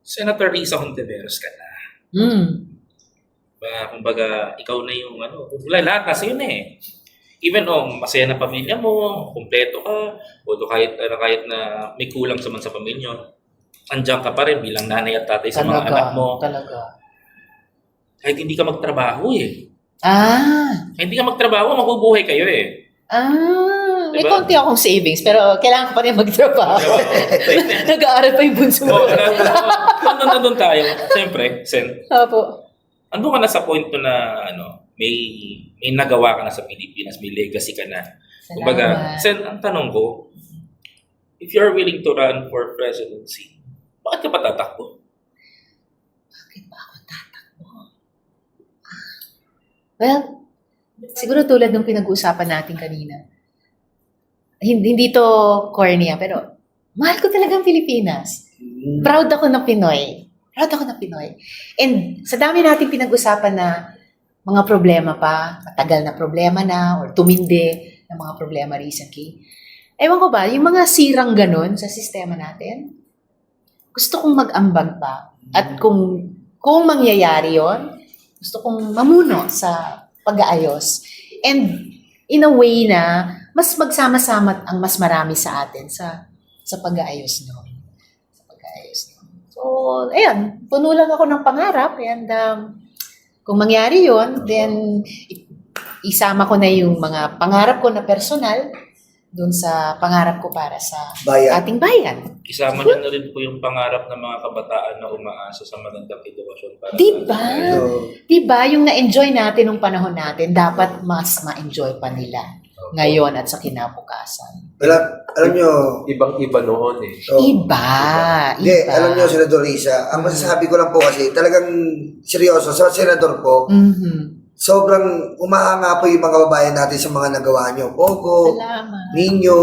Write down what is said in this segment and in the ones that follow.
Senator Risa Hontiveros ka na. Kumbaga, ikaw na yung wala, lahat nasa yun eh. Even masaya na pamilya mo, kumpleto ka, o kahit na may kulang sa pamilya, andiyan ka pa rin bilang nanay at tatay sa mga anak mo. Talaga. Kahit hindi ka magtrabaho eh. Kahit hindi ka magtrabaho, mabubuhay kayo eh. May konti akong savings, pero kailangan ko pa rin magtrabaho. Nag-aaral pa yung bunso mo. Nandun tayo. Siyempre, Sen. Opo. Andun ka na sa point na may nagawa ka na sa Pilipinas, may legacy ka na. Kumbaga, Sen, ang tanong ko, if you're willing to run for presidency, bakit ka pa tatakbo? Bakit ba ako tatakbo? Well, siguro tulad ng pinag-uusapan natin kanina. Hindi to corny pero mahal ko talagang Pilipinas. Proud ako ng Pinoy. And sa dami natin pinag-usapan na mga problema pa, matagal na problema na, or tumindi na mga problema recently. Ewan ko ba, yung mga sirang ganun sa sistema natin, gusto kong mag-ambag pa. At kung mangyayari yon, gusto kong mamuno sa pag-aayos. And in a way na mas magsama-sama ang mas marami sa atin sa pag-aayos nyo. So, ayan, puno lang ako ng pangarap and kung mangyari yon, then isama ko na yung mga pangarap ko na personal dun sa pangarap ko para sa ating bayan. Isama niyo na rin po yung pangarap ng mga kabataan na umaasa sa magandang edukasyon para Diba? Yung na-enjoy natin nung panahon natin, dapat mas ma-enjoy pa nila ngayon at sa kinabukasan. Alam nyo, ibang-iba noon eh. Iba. Alam nyo, Senador Risa, ang masasabi ko lang po kasi, talagang seryoso, sa senador po, sobrang umahanga po yung mga babayan natin sa mga nagawa nyo. Pogo, Ninyo,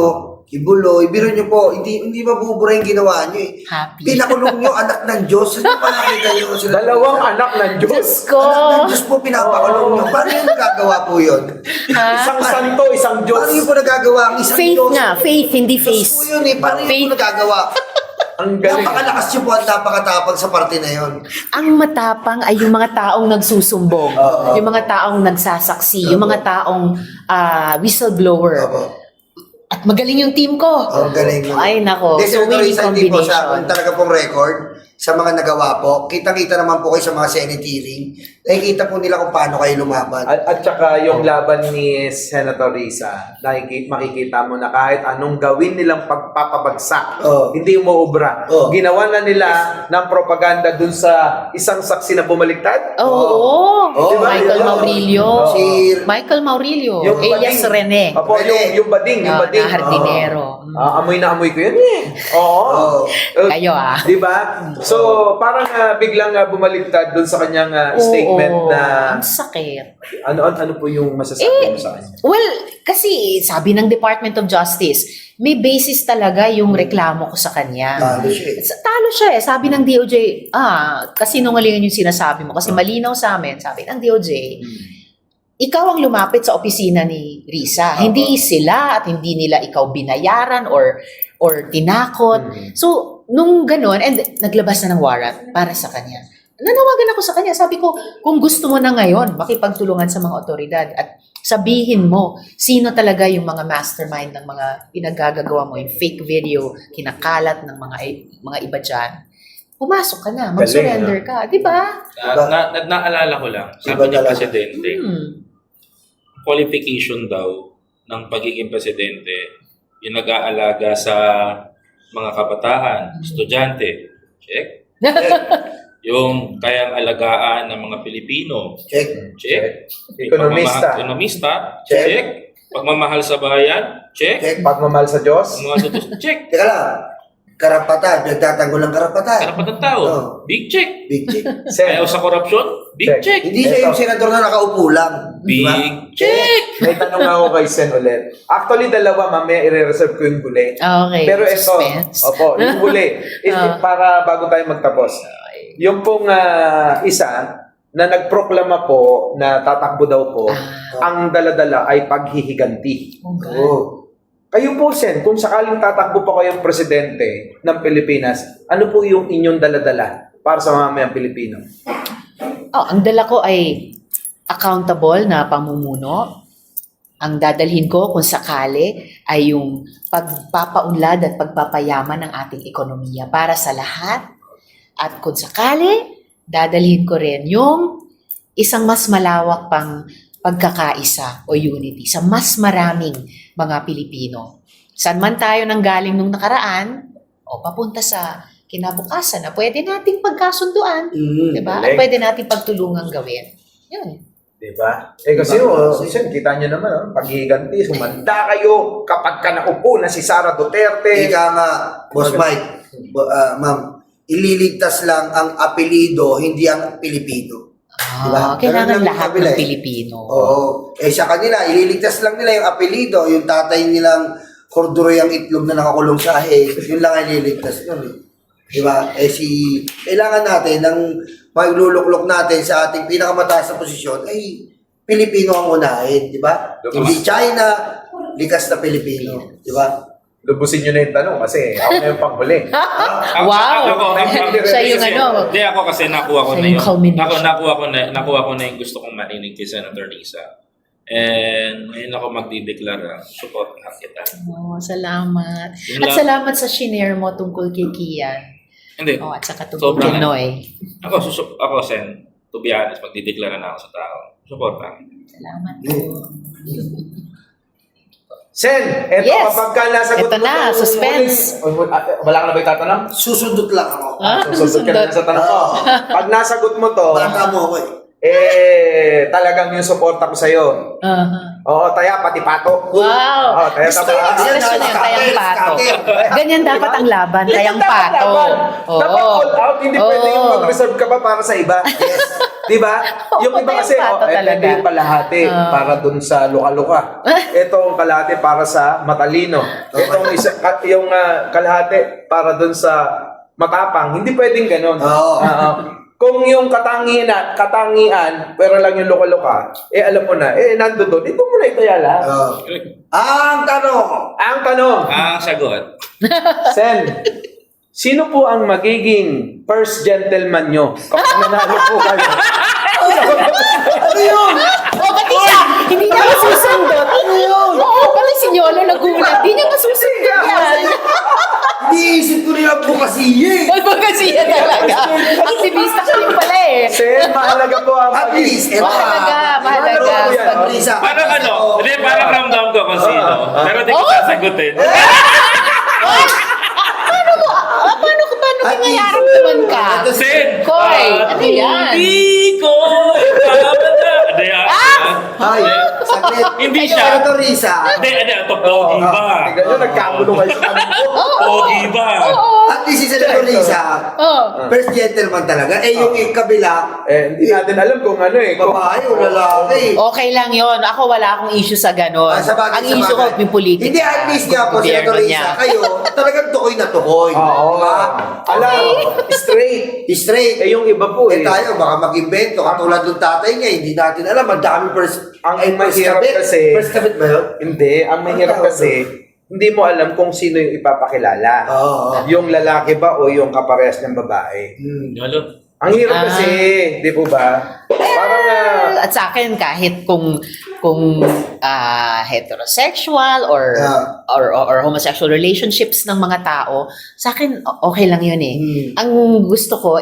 Kibuloy, biro nyo po, hindi mabubura yung ginawa nyo eh. Happy. Pinakulong nyo, anak ng Diyos. Ano pa nakita nyo? Dalawang anak ng Diyos. Diyos ko. Anak ng Diyos po pinapakulong nyo. Paano yung nagagawa po yun? Isang santo, isang Diyos. Paano yung po nagagawa ang isang Faith Diyos? nga. Faith, hindi Diyos face. po yun eh. Paano yung po nagagawa? Ang galing. Napakalakas nyo po at napakatapang sa parte na yun. Ang matapang ay yung mga taong nagsusumbong, yung mga taong nagsasaksi, yung mga taong whistleblower. At magaling yung team ko. Galing. Ay, nako. So, winning combination. Kung talaga pong record, sa mga nagawa po, kitang-kita naman po kayo sa mga Senate hearing, nakikita po nila kung paano kayo lumaban. At saka yung laban ni Senator Risa, makikita mo na kahit anong gawin nilang pagpapabagsak, hindi umuubra. Ginawa na nila ng propaganda dun sa isang saksi na bumaliktad. Diba? Michael Maurilio. Yung Elias bading. Rene. Opo, yung bading. Na hardinero. Amoy na amoy ko yun eh. Kayo Diba? So, parang biglang bumaliktad dun sa kanyang statement na... Ang sakit. Ano po yung masasabi mo sa kanya? Well, kasi sabi ng Department of Justice, may basis talaga yung reklamo ko sa kanya. Talo siya eh. Sabi ng DOJ, kasi nungalingan yung sinasabi mo. Kasi malinaw sa amin, sabi ng DOJ, ikaw ang lumapit sa opisina ni Risa. Hindi sila at hindi nila ikaw binayaran or tinakot. So, nung gano'n, and naglabas na ng warrant para sa kanya. Nanawagan ako sa kanya. Sabi ko, kung gusto mo na ngayon, makipagtulungan sa mga otoridad at sabihin mo, sino talaga yung mga mastermind ng mga pinagagagawa mo, yung fake video, kinakalat ng mga iba dyan. Pumasok ka na, mag-surrender ka. Diba? Naalala ko lang, sabi niya presidente, qualification daw ng pagiging presidente, yung nag-aalaga sa mga kabataan, estudyante, check. Yung kayang alagaan ng mga Pilipino, check. Ekonomista, check. Pagmamahal sa bayan, check. Pagmamahal sa Diyos, check. Teka lang, karapatan, nagtatanggol ng karapatan. Karapatan tao, big check. Big check. Ayaw sa korupsyon, big check. Hindi siya yung senador na nakaupo lang. Big check. May tanong ako kay Sen ulit. Actually, dalawa, mamaya i-reserve ko yung huli. Okay. Pero ito, yung huli, para bago tayo magtapos. Yung pong isa na nagproklama po na tatakbo daw po, ang daladala ay paghihiganti. Kayo po, Sen, kung sakaling tatakbo pa kayong presidente ng Pilipinas, ano po yung inyong daladala? para sa mamayang Pilipino? Ang dala ko ay accountable na pamumuno. Ang dadalhin ko kung sakali ay yung pagpapaunlad at pagpapayaman ng ating ekonomiya para sa lahat. At kung sakali, dadalhin ko rin yung isang mas malawak pang pagkakaisa o unity sa mas maraming mga Pilipino. Saan man tayo nanggaling nung nakaraan o papunta sa kinabukasan na pwede nating pagkasunduan, diba? At pwede nating pagtulungan gawin. Yun. Diba? Kasi kita nyo naman, paghihiganti, sumanda kayo kapag ka naupo na si Sara Duterte. Ika nga, Boss Mike, ma'am, ililigtas lang ang apelido, hindi ang Pilipino. Diba? Kailangan Ganun lang lahat yung kabila ng eh. Pilipino. Oo. Sa kanila, ililigtas lang nila yung apelido, yung tatay nilang korduroy ang itlog na nakakulong sa ahig, yun lang ang ililigtas nun eh. Diba? Kailangan natin ng magluluklok natin sa ating pinakamataas na posisyon ay Pilipino ang unahin, di ba? Hindi China, likas na Pilipino, di ba? Lubusin nyo na yung tanong kasi ako na yung panghuli. Wow! Siya yung ano. Hindi, ako kasi nakuha ko Siya na yung yung, culmination. nakuha ko na yung gusto kong marinig kay Senator Risa. And ngayon ako magdideklara, support lahat kita. Salamat. Yun At lang. salamat sa shinare mo tungkol kay Kian. Hindi. At saka tungkol Sobrang kay Noy. Ako, Sen, to be honest, magdideklara na ako sa tao. Support lang. Salamat po. Sen, eto Yes. kapag ka nasagot Eto na, tong suspense. Wala ka na ba itatanong? Susundot lang ako. Susundot ka na sa tanong ko. Pag nasagot mo to, Bata mo ako eh. talagang yung suporta ko sa'yo. Oo, taya, pati pato. Wow! Oo, taya, Gusto yung tapa. expression yung tayang pato. Ganyan dapat ang laban, tayang Dapat pato. laban. Dapat all out, hindi pwede yung mag-reserve ka pa para sa iba. Yes. Di ba? Yung iba tayang kasi, pato talaga. ito yung kalahati para dun sa luka-luka. Ito ang kalahati para sa matalino. Yung kalahati para dun sa matapang. Hindi pwedeng ganun. Oo. Kung yung katangian, pero lang yung luka-luka, alam mo na, nando doon, ito mo na itaya lahat. Ang tanong, Ang tanong, Ang sagot. Sen, sino po ang magiging first gentleman nyo kapag nanalo po kayo? ano yun? Pati siya, hindi niya masusundot. Oo, pati si Nyolo nagulat. Hindi niya masusundot yan. Iniisip ko rin ang bukasiye. Magpagkasiya talaga. Aktivista ka rin pala eh. Sen, mahalaga po ang At least, eto Mahalaga. Risa. Parang hindi, parang ramdam ko kung sino. Pero di ko sasagutin. Paano nangyayari ka? Sen! Koy, ano yan? Hindi ko babala. Ano yan? Ay, saglit. Hindi siya. Ito, Risa. Hindi, ito, pogi ba? Ganyan, nagkagulo kayo sa tanong ko. Pogi ba? At least si Senator Risa, first gentleman talaga. Yung kabila, Hindi natin alam kung ano babae o lalaki. Okay lang yon. Ako wala akong issue sa ganon. Sabagay, Ang issue ko yung politika. Hindi, at least nga po, Gobyerno Senator Risa, niya. kayo, talagang tukoy na tukoy. Oo. Diba? Alam, straight. Straight. Yung iba po Tayo, baka mag-invento. Katulad ng tatay niya, hindi natin alam. Ang dami Ang mahirap kasi, First kabit ba yun? hindi, ang mahirap kasi, hindi mo alam kung sino yung ipapakilala. Oo. Yung lalaki ba o yung kaparehas ng babae. Yolo. Ang hirap kasi, di po ba? Parang, At sa akin, kahit kung heterosexual or homosexual relationships ng mga tao, sa akin okay lang yun eh. Ang gusto ko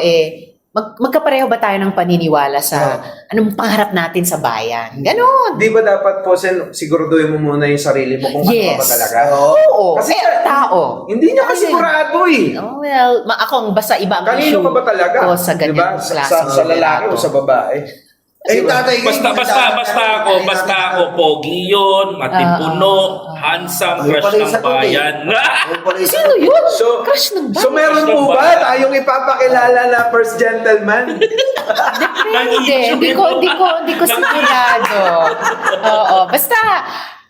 magkapareho ba tayo ng paniniwala sa anong pangarap natin sa bayan? Ganon. di ba dapat po, siguraduhin mo muna yung sarili mo kung ano ka ba talaga? Oo. Kasi tao. Hindi niya kasi sigurado eh. Oh, well, ako basta iba ang issue Kanino ka ba talaga? ko sa ganyan diba? klaseng Sa lalaki o sa babae? Yung tatay Basta ako, pogi yun, matipuno, handsome, Ayun crush pala yung ng sagot eh. bayan. Sino yun? So, Crush ng bayan. so meron po ba tayong ipapakilala na first gentleman? Hindi ko sigurado. Oo, basta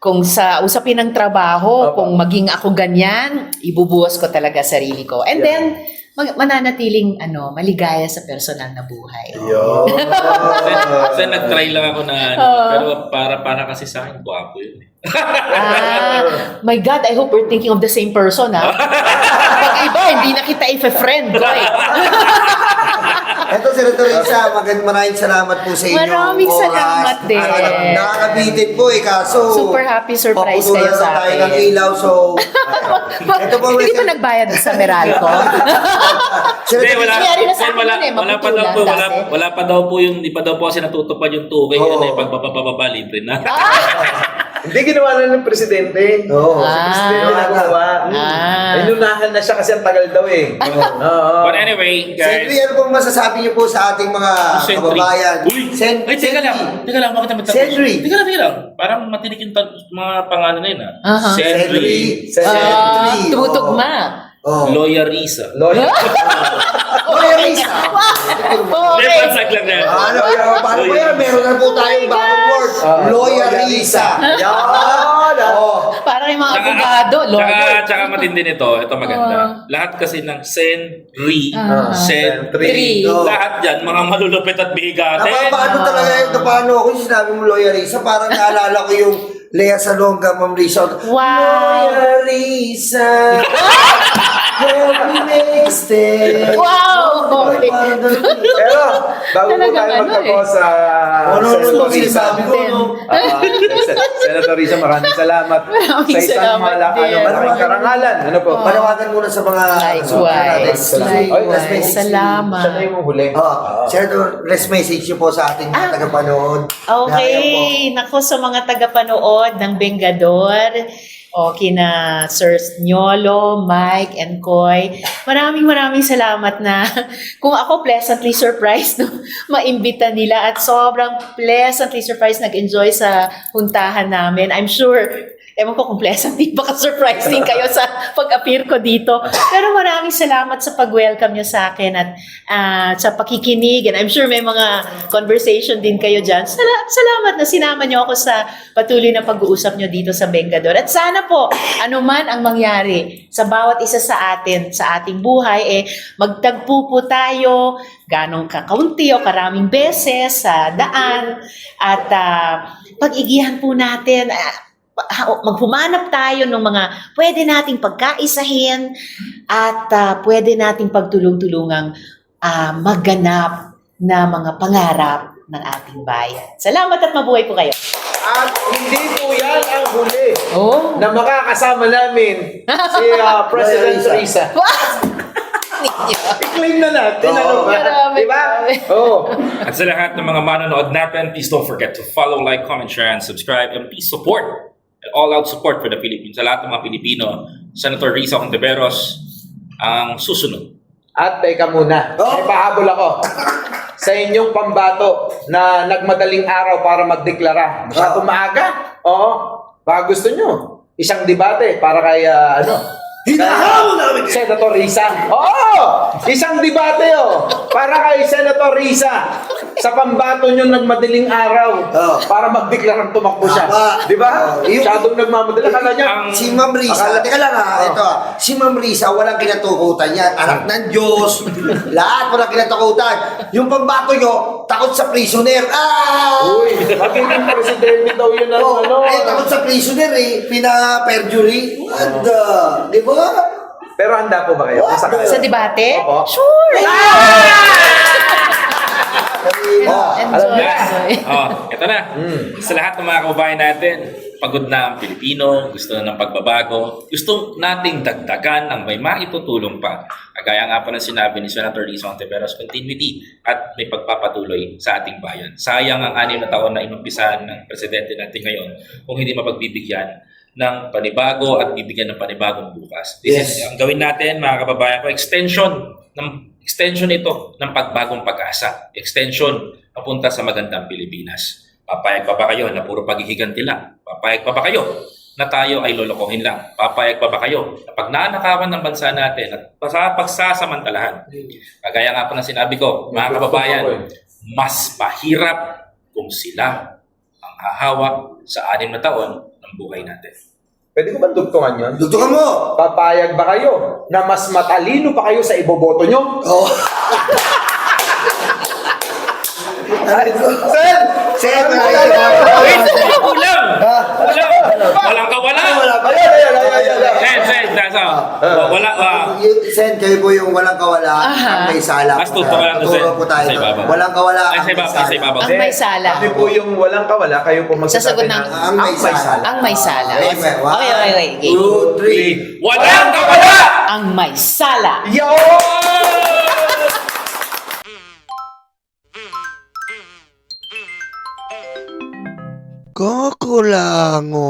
kung sa usapin ng trabaho, kung maging ako ganyan, ibubuhos ko talaga sarili ko. And then, mananatiling maligaya sa personal na buhay. Kasi nag-try lang ako na, pero para kasi sa akin, guwapo yun eh. My God, I hope we're thinking of the same person, ha? Pag iba, hindi na kita i-friend ko eh. Ito, Senator Risa, maraming salamat po sa inyo. Maraming salamat din. Nakakabitin po kaso... Super happy surprise kayo paputulan sa tayo akin. ng ilaw, so... ito po, Hindi ba nagbayad sa Meralco? Hindi, wala. Nangyari na sa akin Wala, yun eh, wala pa daw po, maputulan wala, dati. wala pa daw po yung, di pa daw po kasi natutupad yung 2K, Oo. yun eh, pagbababa, libre na. Hindi ginawa na ng presidente. Oo. Si presidente Ah. na ginawa. Ah. Inunahan na siya kasi ang tagal daw eh. Oo. But anyway, Sentry, guys. ano pong masasabi niyo po sa ating mga kababayan? Uy! Ay, teka lang, bakit naman tapos? Sentry. Teka lang. Parang matinig yung mga pangalan na yun ah. Aha. Sentry, Sentry. Tumutugma. Oh. Lawyer Risa. Lawyer. Lawyer Risa. Hindi, Okay. pansag lang na. Ano, paano ba yan? Meron na po tayong bagong word. Lawyer Risa. Yan. Oh. Parang yung mga abogado, lawyer. Tsaka matindi nito, ito maganda. Lahat kasi ng Sentry, Sentry. lahat yan, mga malulupit at bigate. Napapaano talaga yun? Napaano ako yung sinabi mo Lawyer Risa? Parang naalala ko yung Lea Salonga, Ma'am Risa. Wow. Lawyer Risa. Help me next day. Wow! Okay. Pero, bago po Talagang tayo ano magtapos sa Ano sinasabi ko, no? Senator Risa, maraming salamat Maraming sa isang salamat din. malaking karangalan. Ano po? Panawagan muna sa mga... Likewise. Likewise. Salamat. Siya na yung huli. Senator, rest message niyo po sa ating mga tagapanood. Okay. Nako, sa mga tagapanood ng Bengador, kina Sir Nyolo, Mike, and Koy. Maraming salamat na kung ako pleasantly surprised no, maimbita nila at sobrang pleasantly surprised nag-enjoy sa puntahan namin. I'm sure ewan ko kung pleasantly baka surprising kayo sa pag-appear ko dito. Pero maraming salamat sa pag-welcome nyo sa akin at sa pakikinig. And I'm sure may mga conversation din kayo dyan. Salamat na sinama nyo ako sa patuloy na pag-uusap nyo dito sa Bengador. At sana po, anuman ang mangyari sa bawat isa sa atin, sa ating buhay, magtagpo po tayo ganong kakaunti o karaming beses sa daan at pag-igihan po natin, maghumanap tayo ng mga pwede nating pagkaisahin at pwede nating pagtulong-tulungang magganap na mga pangarap ng ating bayan. Salamat at mabuhay po kayo. At hindi po yan ang huli Oh. na makakasama namin si President Risa. Risa. I-claim na natin. Ano ba? Marami, Diba? marami. Oo. At sa lahat ng mga manonood natin, please don't forget to follow, like, comment, share, and subscribe. And please support, all-out support for the Philippines. Sa lahat ng mga Pilipino, Senator Risa Hontiveros ang susunod. At teka muna, may pahabol ako. Sa inyong pambato na nagmadaling araw para magdeklara. Masyadong maaga. Oo. Baka gusto nyo. Isang debate para kay, Hinahaw namin! Senator Risa. Oo! Isang debate, para kay Senator Risa. Sa pambato nyo nagmadaling araw para magdeklarang tumakbo siya. Tama. Di ba? Masyadong nagmamadali. Kala niya, Si Ma'am Risa, teka lang ito si Ma'am Risa, walang kinatukutan yan. Anak ng Diyos, lahat walang kinatukutan. Yung pambato nyo, takot sa prisoner. uy, magiging presidente daw yun ang takot sa prisoner pina-perjury. What the? Di ba? Pero handa po ba kayo? Sa debate? Opo. Sure! alam Enjoy. niya. Ito na. Sa lahat ng mga kababayan natin, pagod na ang Pilipino, gusto na ng pagbabago, gusto nating dagdagan ng may maitutulong pa. Kagaya nga po ng sinabi ni Senator Risa Hontiveros, continuity at may pagpapatuloy sa ating bayan. Sayang ang 6 na taon na inumpisahan ng presidente natin ngayon kung hindi mapagbibigyan ng panibago at bibigyan ng panibagong bukas. This is ang gawin natin, mga kababayan ko, extension ito ng pagbagong pag-asa. Extension papunta sa magandang Pilipinas. Papayag pa ba kayo na puro paghihiganti lang? Papayag pa ba kayo na tayo ay lolokohin lang? Papayag pa ba kayo na pag naanakawan ng bansa natin at pagsasamantalahan? Kagaya nga po ng sinabi ko, mga kababayan, mas mahirap kung sila ang hahawak sa 6 na taon ng buhay natin. Pwede ko ba dugtungan yun? Dugtungan mo! Papayag ba kayo na mas matalino pa kayo sa iboboto nyo? Oh. Sen! Sen! Kulang! Walang kawala! Wala pa. Ayan. Sen, wala, Sen, kayo po yung walang kawala, ang may sala. Mas totoo lang, Tuturo po tayo. sa ibabaw. Walang kawala, Ay, ang may sa sala. ibabaw. Ang may sala. Kami po yung walang kawala, kayo po magsasabi Sasagot ng ang may sala. Ang may sala. Okay, Okay. 2, 3. Walang kawala! Ang may sala. Yo! Kukulango.